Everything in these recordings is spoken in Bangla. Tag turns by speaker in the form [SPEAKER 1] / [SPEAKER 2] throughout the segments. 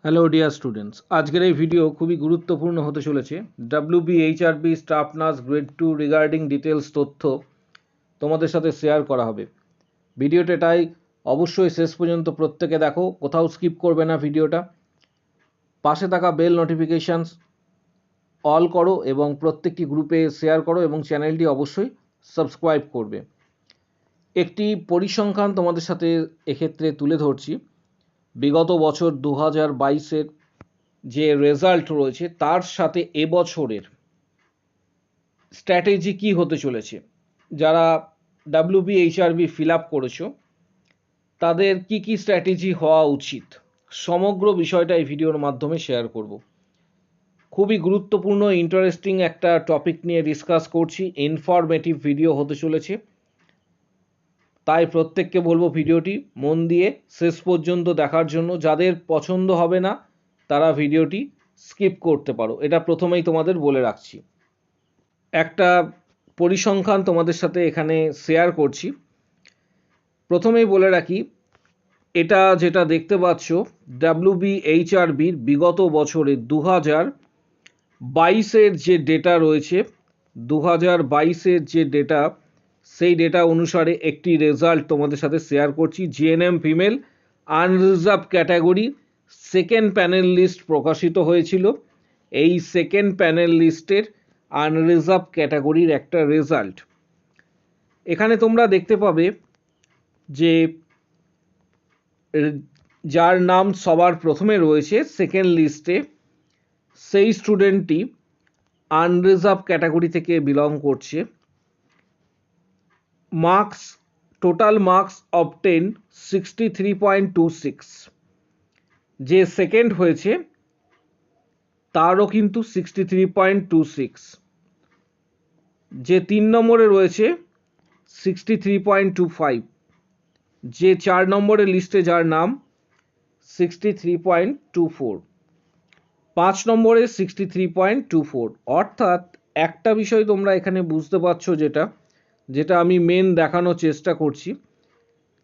[SPEAKER 1] হ্যালো ডিয়ার স্টুডেন্টস, আজকের এই ভিডিও খুবই গুরুত্বপূর্ণ হতে চলেছে। WBHRB staff nurse grade 2 regarding details তথ্য তোমাদের সাথে শেয়ার করা হবে। ভিডিওটা তাই অবশ্যই শেষ পর্যন্ত প্রত্যেকে দেখো, কোথাও স্কিপ করবে না ভিডিওটা। পাশে থাকা বেল নোটিফিকেশানস অল করো এবং প্রত্যেকটি গ্রুপে শেয়ার করো এবং চ্যানেলটি অবশ্যই সাবস্ক্রাইব করবে। একটি পরিসংখ্যান তোমাদের সাথে এক্ষেত্রে তুলে ধরছি। বিগত বছর 2022-এর যে রেজাল্ট রয়েছে তার সাথে এবছরের স্ট্র্যাটেজি কি হতে চলেছে। যারা WBHRB ফিল আপ করেছো তাদের কি কি স্ট্র্যাটেজি হওয়া উচিত, সমগ্র বিষয়টা এই ভিডিওর মাধ্যমে শেয়ার করব। খুবই গুরুত্বপূর্ণ ইন্টারেস্টিং একটা টপিক নিয়ে ডিসকাস করছি, ইনফরমেটিভ ভিডিও হতে চলেছে। তাই প্রত্যেককে বলবো ভিডিওটি মন দিয়ে শেষ পর্যন্ত দেখার জন্য। যাদের পছন্দ হবে না তারা ভিডিওটি স্কিপ করতে পারো, এটা প্রথমেই তোমাদের বলে রাখছি। একটা পরিসংখ্যান তোমাদের সাথে এখানে শেয়ার করছি। প্রথমেই বলে রাখি, এটা যেটা দেখতে পাচ্ছ WBHRBর বিগত বছরে 2022-এর যে ডেটা রয়েছে, 2022-এর যে ডেটা, সেই ডেটা অনুসারে একটি রেজাল্ট তোমাদের সাথে শেয়ার করছি। GNM female unreserved category second panel list প্রকাশিত হয়েছিল। এই সেকেন্ড প্যানেল লিস্টের আনরিজার্ভ ক্যাটাগরির একটা রেজাল্ট এখানে তোমরা দেখতে পাবে যে যার নাম সবার প্রথমে রয়েছে সেকেন্ড লিস্টে, সেই স্টুডেন্টটি আনরিজার্ভ ক্যাটাগরি থেকে বিলং করছে। Marks, total marks obtain 63.26। যে সেকেন্ড হয়েছে তারও কিন্তু 63.26। যে 3 নম্বরে রয়েছে 63.25। যে 4 নম্বরের লিস্টে যার নাম 63.24। 5 নম্বরে 63.24। অর্থাৎ একটা বিষয় তোমরা এখানে বুঝতে পারছো, যেটা আমি মেন দেখানোর চেষ্টা করছি,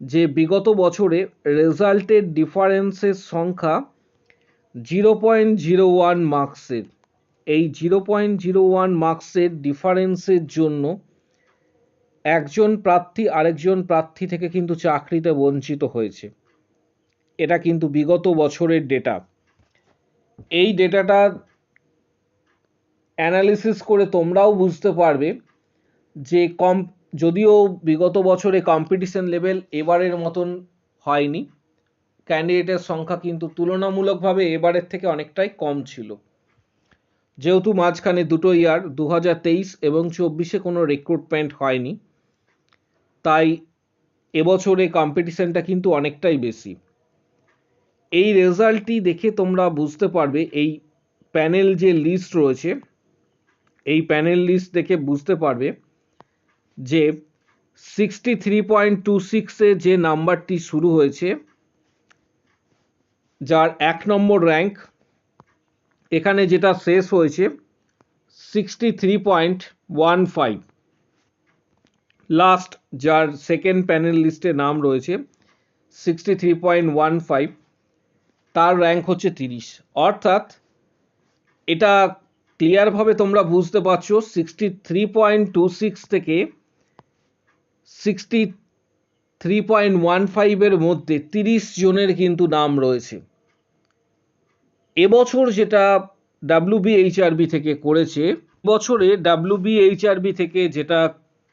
[SPEAKER 1] যে বিগত বছরে রেজাল্টের ডিফারেন্সের সংখ্যা 0.01 মার্কসের। এই 0.01 মার্কসের ডিফারেন্সের জন্য একজন প্রার্থী আরেকজন প্রার্থী থেকে কিন্তু চাকরিতে বঞ্চিত হয়েছে। এটা কিন্তু বিগত বছরের ডেটা। এই ডেটাটা অ্যানালিসিস করে তোমরাও বুঝতে পারবে যে যদিও বিগত বছরে কম্পিটিশন লেভেল এবারের মতন হয়নি, ক্যান্ডিডেটের সংখ্যা কিন্তু তুলনামূলকভাবে এবারের থেকে অনেকটাই কম ছিল। যেহেতু মাঝখানে দুটো ইয়ার 2023 এবং 2024-এ কোনো রিক্রুটমেন্ট হয়নি, তাই এবছরে কম্পিটিশনটা কিন্তু অনেকটাই বেশি। এই রেজাল্টটি দেখে তোমরা বুঝতে পারবে, এই প্যানেল যে লিস্ট রয়েছে, এই প্যানেল লিস্ট দেখে বুঝতে পারবে যে 63.26-এ যে নাম্বারটি শুরু হয়েছে, যার 1 নম্বর র্যাঙ্ক, এখানে যেটা শেষ হয়েছে 63.15। লাস্ট যার সেকেন্ড প্যানেল লিস্টে নাম রয়েছে 63.15, তার র্যাঙ্ক হচ্ছে 30। অর্থাৎ এটা ক্লিয়ারভাবে তোমরা বুঝতে পারছো 63.26 থেকে 63.15-এর মধ্যে 30 জনের কিন্তু নাম রয়েছে। এবছর যেটা WBHRB থেকে করেছে, বছরে WBHRB থেকে যেটা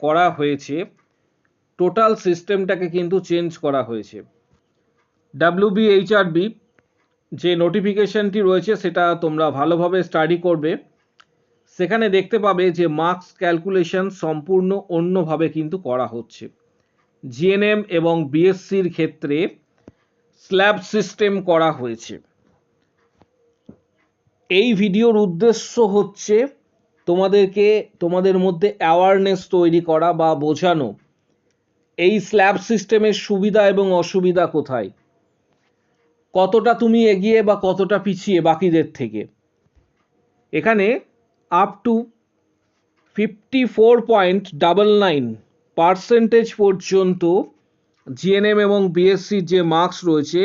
[SPEAKER 1] করা হয়েছে, টোটাল সিস্টেমটাকে কিন্তু চেঞ্জ করা হয়েছে। WBHRB যে নোটিফিকেশনটি রয়েছে সেটা তোমরা ভালোভাবে স্টাডি করবে। সেখানে দেখতে পাবে যে মার্কস ক্যালকুলেশন সম্পূর্ণ অন্যভাবে কিন্তু করা হচ্ছে। জিএনএম এবং বিএসসির ক্ষেত্রে স্ল্যাব সিস্টেম করা হয়েছে। এই ভিডিওর উদ্দেশ্য হচ্ছে তোমাদের মধ্যে অ্যাওয়ারনেস তৈরি করা বা বোঝানো, এই স্ল্যাব সিস্টেমের সুবিধা এবং অসুবিধা কোথায়, কতটা তুমি এগিয়ে বা কতটা পিছিয়ে বাকিদের থেকে। এখানে আপ টু 54.99% পর্যন্ত জিএনএম এবং বিএসসির যে মার্কস রয়েছে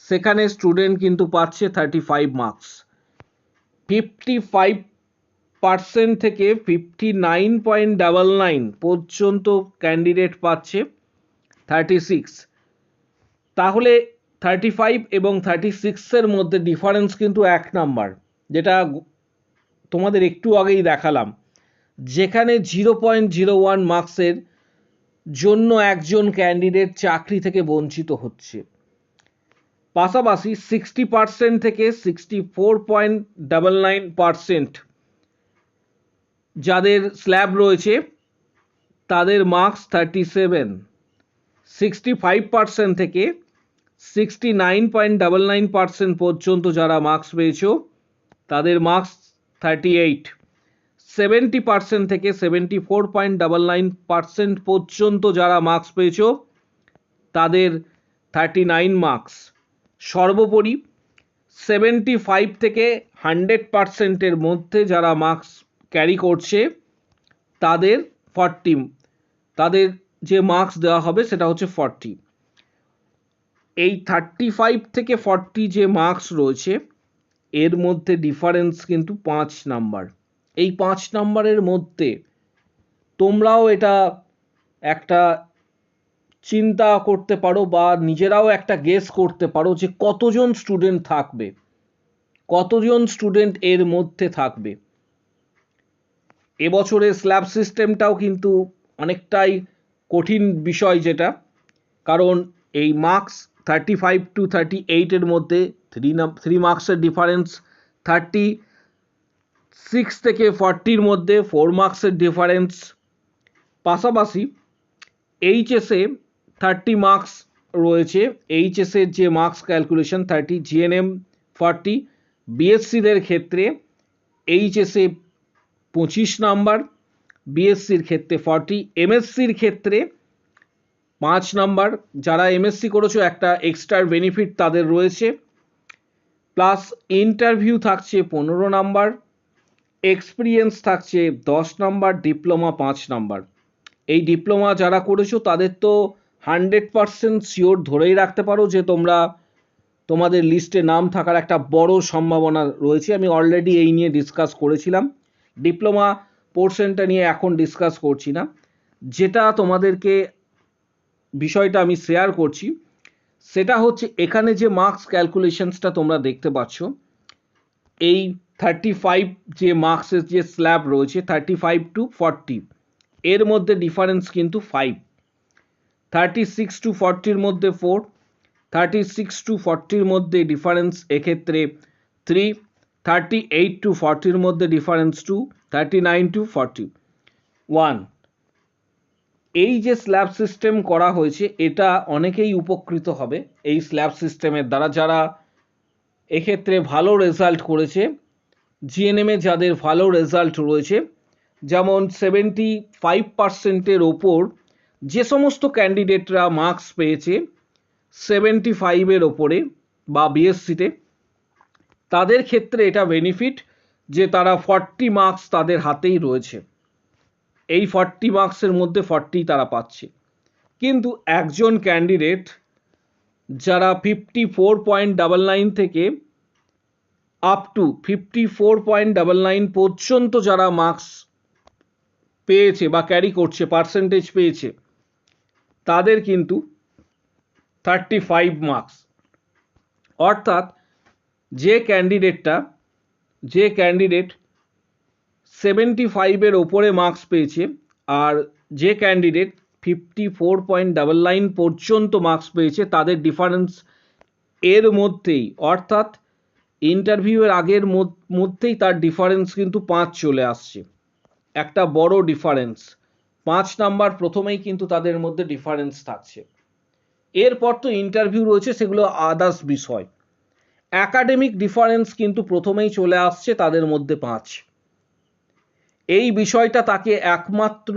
[SPEAKER 1] সেখানে স্টুডেন্ট কিন্তু পাচ্ছে 35 মার্কস। 55% থেকে 59.99 পর্যন্ত ক্যান্ডিডেট পাচ্ছে 36। তাহলে 35 এবং 36-এর মধ্যে ডিফারেন্স কিন্তু 1 নাম্বার, যেটা তোমাদের একটু আগেই দেখালাম। যেখানে 0.01 মার্কসের জন্য একজন ক্যান্ডিডেট চাকরি থেকে বঞ্চিত হচ্ছে। পাশাপাশি 60% থেকে 64.99% যাদের স্ল্যাব রয়েছে তাদের মার্কস 37। 65% থেকে 69.99% পর্যন্ত যারা মার্কস পেয়েছো তাদের মার্কস 38। 70% থেকে 74.99% পর্যন্ত যারা মার্কস পেয়েছো তাদের 39 মার্কস। সর্বোপরি 75 থেকে 100%-এর মধ্যে যারা মার্কস ক্যারি করছে তাদের 40, তাদের যে মার্কস দেওয়া হবে সেটা হচ্ছে 40। এই 35 থেকে 40 যে মার্কস রয়েছে এর মধ্যে ডিফারেন্স কিন্তু 5 নাম্বার। এই 5 নাম্বারের মধ্যে তোমরাও এটা একটা চিন্তা করতে পারো বা নিজেরাও একটা গেস করতে পারো যে কতজন স্টুডেন্ট থাকবে, কতজন স্টুডেন্ট এর মধ্যে থাকবে। এবছরের স্ল্যাব সিস্টেমটাও কিন্তু অনেকটাই কঠিন বিষয়, যেটা কারণ এই মার্কস 35 to 38-এর মধ্যে 3 মার্কসের ডিফারেন্স, 36 থেকে 40-র মধ্যে 4 মার্কসের ডিফারেন্স। পাশাপাশি এইচএসে 30 মার্কস রয়েছে, এইচএসের যে মার্কস ক্যালকুলেশন 30, জিএনএম 40, বিএসসিদের ক্ষেত্রে এইচএসে 25 নাম্বার, বিএসসির ক্ষেত্রে 40, এমএসসির ক্ষেত্রে 5 নাম্বার। যারা এমএসসি করেছো একটা এক্সট্রা বেনিফিট তাদের রয়েছে, প্লাস ইন্টারভিউ থাকছে 15 নাম্বার, এক্সপিরিয়েন্স থাকছে 10 নাম্বার, ডিপ্লোমা 5 নাম্বার। এই ডিপ্লোমা যারা করেছো তাদের তো 100% শিওর ধরেই রাখতে পারো যে তোমাদের লিস্টে নাম থাকার একটা বড় সম্ভাবনা রয়েছে। আমি অলরেডি এই নিয়ে ডিসকাস করেছিলাম, ডিপ্লোমা পোর্শনটা নিয়ে এখন ডিসকাস করছি না। যেটা তোমাদেরকে বিষয়টা আমি শেয়ার করছি সেটা হচ্ছে এখানে যে মার্কস ক্যালকুলেশনসটা তোমরা দেখতে পাচ্ছ, এই 35 যে মার্কসের যে স্ল্যাব রয়েছে 35 to 40 এর মধ্যে ডিফারেন্স কিন্তু 5, 36 to 40-র মধ্যে 4, 36 to 40-র মধ্যে ডিফারেন্স এক্ষেত্রে 3, 38 to 40-র মধ্যে ডিফারেন্স 2, 39 to 40 1। এই যে স্ল্যাব সিস্টেম করা হয়েছে এটা অনেকেই উপকৃত হবে এই স্ল্যাব সিস্টেমের দ্বারা, যারা এক্ষেত্রে ভালো রেজাল্ট করেছে। জিএনএমে যাদের ভালো রেজাল্ট রয়েছে, যেমন 75%-এর ওপর যে সমস্ত ক্যান্ডিডেটরা মার্কস পেয়েছে 75-এর ওপরে বা বিএসসিতে, তাদের ক্ষেত্রে এটা বেনিফিট যে তারা 40 মার্কস তাদের হাতেই রয়েছে। এই 40 মার্কসের মধ্যে 40 তারা পাচ্ছে। কিন্তু একজন ক্যান্ডিডেট যারা 54.99 থেকে আপ টু 54.99 পর্যন্ত যারা মার্কস পেয়েছে বা ক্যারি করছে, পার্সেন্টেজ পেয়েছে, তাদের কিন্তু 35 মার্কস। অর্থাৎ যে ক্যান্ডিডেট 75-এর ওপরে মার্কস পেয়েছে আর যে ক্যান্ডিডেট 54.99 পর্যন্ত মার্কস পেয়েছে তাদের ডিফারেন্স এর মধ্যেই, অর্থাৎ ইন্টারভিউয়ের আগের মধ্যেই তার ডিফারেন্স কিন্তু 5 চলে আসছে, একটা বড় ডিফারেন্স। 5 নাম্বার প্রথমেই কিন্তু তাদের মধ্যে ডিফারেন্স থাকছে। এরপর তো ইন্টারভিউ রয়েছে, সেগুলো আদার্স বিষয়। অ্যাকাডেমিক ডিফারেন্স কিন্তু প্রথমেই চলে আসছে তাদের মধ্যে 5। এই বিষয়টা তাকে একমাত্র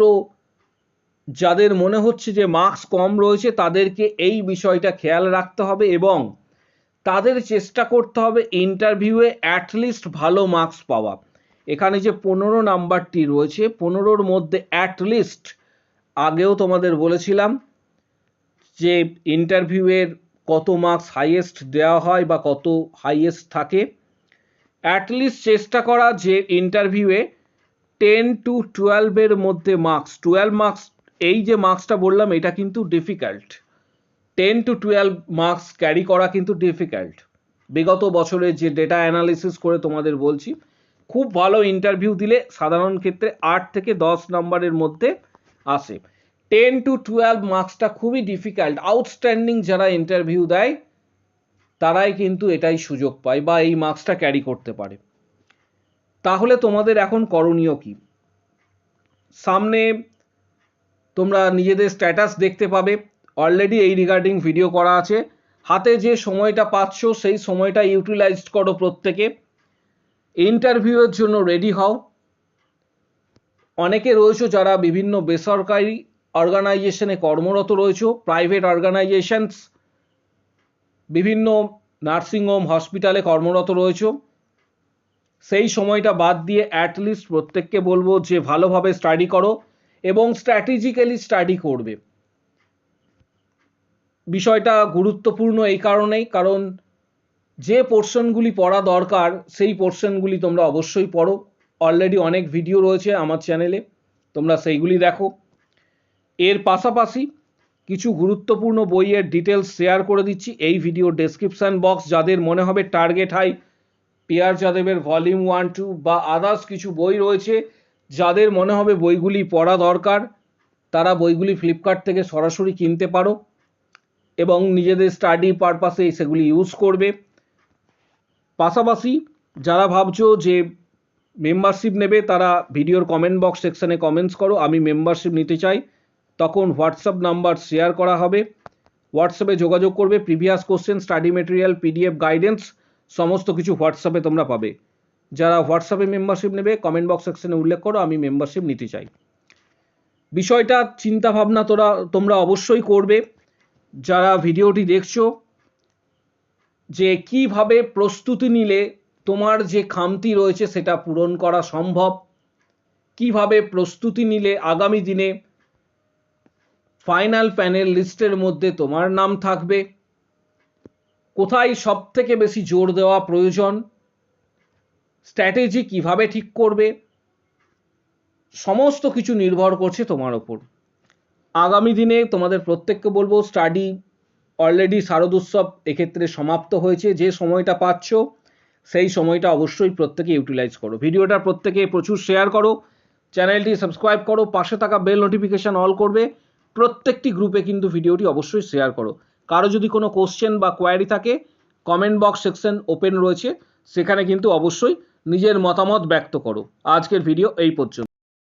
[SPEAKER 1] যাদের মনে হচ্ছে যে মার্কস কম রয়েছে তাদেরকে এই বিষয়টা খেয়াল রাখতে হবে এবং তাদের চেষ্টা করতে হবে ইন্টারভিউয়ে অ্যাটলিস্ট ভালো মার্কস পাওয়া। এখানে যে 15 নাম্বারটি রয়েছে 15-র মধ্যে অ্যাটলিস্ট, আগেও তোমাদের বলেছিলাম যে ইন্টারভিউয়ের কত মার্কস হাইয়েস্ট দেওয়া হয় বা কত হাইয়েস্ট থাকে, অ্যাটলিস্ট চেষ্টা করা যে ইন্টারভিউয়ে 10 to 12 মধ্যে মার্কস, 12 মার্কস, এই যে মার্কসটা বললাম এটা কিন্তু ডিফিকাল্ট। 10 to 12 মার্কস ক্যারি করা কিন্তু ডিফিকাল্ট। বিগত বছরের যে ডেটা অ্যানালিসিস করে তোমাদের বলছি, খুব ভালো ইন্টারভিউ দিলে সাধারণ ক্ষেত্রে 8 থেকে 10 নম্বরের মধ্যে আসে। 10 to 12 মার্কসটা খুবই ডিফিকাল্ট। আউটস্ট্যান্ডিং যারা ইন্টারভিউ দেয় তারাই কিন্তু এটাই সুযোগ পায় বা এই মার্কসটা ক্যারি করতে পারে। তাহলে তোমাদের এখন করণীয় কি? সামনে তোমরা নিজেদের স্ট্যাটাস দেখতে পাবে, অলরেডি এই রিগার্ডিং ভিডিও করা আছে। হাতে যে সময়টা পাচ্ছ সেই সময়টা ইউটিলাইজ করো প্রত্যেকে। ইন্টারভিউয়ের জন্য রেডি হও। অনেকে রয়েছে যারা বিভিন্ন বেসরকারি অর্গানাইজেশনে কর্মরত রয়েছে, প্রাইভেট অর্গানাইজেশনস, বিভিন্ন নার্সিংহোম, হসপিটালে কর্মরত রয়েছে। সেই সময়টা বাদ দিয়ে অ্যাটলিস্ট প্রত্যেককে বলবো যে ভালোভাবে স্টাডি করো এবং স্ট্র্যাটেজিক্যালি স্টাডি করবে। বিষয়টা গুরুত্বপূর্ণ এই কারণেই, কারণ যে পোর্শনগুলি পড়া দরকার সেই পোর্শনগুলি তোমরা অবশ্যই পড়ো। অলরেডি অনেক ভিডিও রয়েছে আমার চ্যানেলে, তোমরা সেইগুলি দেখো। এর পাশাপাশি কিছু গুরুত্বপূর্ণ বইয়ের ডিটেলস শেয়ার করে দিচ্ছি এই ভিডিও ডেসক্রিপশন বক্স। যাদের মনে হবে টার্গেট হাই, পিয়ার যাদবের ভলিউম 1, 2 বা আদার্স কিছু বই রয়েছে, যাদের মনে হবে বইগুলি পড়া দরকার, তারা বইগুলি ফ্লিপকার্ট থেকে সরাসরি কিনতে পারো এবং নিজেদের স্টাডি পারপাসে সেগুলি ইউজ করবে। পাশাপাশি যারা ভাবছো যে মেম্বারশিপ নেবে তারা ভিডিওর কমেন্ট বক্স সেকশনে কমেন্টস করো, আমি মেম্বারশিপ নিতে চাই। তখন হোয়াটসঅ্যাপ নাম্বার শেয়ার করা হবে, হোয়াটসঅ্যাপে যোগাযোগ করবে। Previous question, study material, PDF guidance সমস্ত কিছু হোয়াটসঅ্যাপে তোমরা পাবে। যারা হোয়াটসঅ্যাপে মেম্বারশিপ নেবে কমেন্ট বক্স সেকশনে উল্লেখ করো আমি মেম্বারশিপ নিতে চাই। বিষয়টা চিন্তাভাবনা তোমরা অবশ্যই করবে যারা ভিডিওটি দেখছো, যে কিভাবে প্রস্তুতি নিলে তোমার যে খামতি রয়েছে সেটা পূরণ করা সম্ভব, কিভাবে প্রস্তুতি নিলে আগামী দিনে ফাইনাল প্যানেল লিস্টের মধ্যে তোমার নাম থাকবে, কোথায় সব থেকে বেশি জোর দেওয়া প্রয়োজন, স্ট্র্যাটেজি কিভাবে ঠিক করবে, সমস্ত কিছু নির্ভর করছে তোমার ওপর। আগামী দিনে তোমাদের প্রত্যেককে বলবো, স্টাডি অলরেডি শারদোৎসব এক্ষেত্রে সমাপ্ত হয়েছে। যে সময়টা পাচ্ছ সেই সময়টা অবশ্যই প্রত্যেকে ইউটিলাইজ করো। ভিডিওটা প্রত্যেকে প্রচুর শেয়ার করো, চ্যানেলটি সাবস্ক্রাইব করো, পাশে থাকা বেল নোটিফিকেশন অল করবে। প্রত্যেকটি গ্রুপে কিন্তু ভিডিওটি অবশ্যই শেয়ার করো। কারো যদি কোনো কোশ্চেন বা কোয়ারি থাকে কমেন্ট বক্স সেকশন ওপেন রয়েছে, সেখানে কিন্তু অবশ্যই নিজের মতামত ব্যক্ত করো। আজকের ভিডিও এই পর্যন্ত।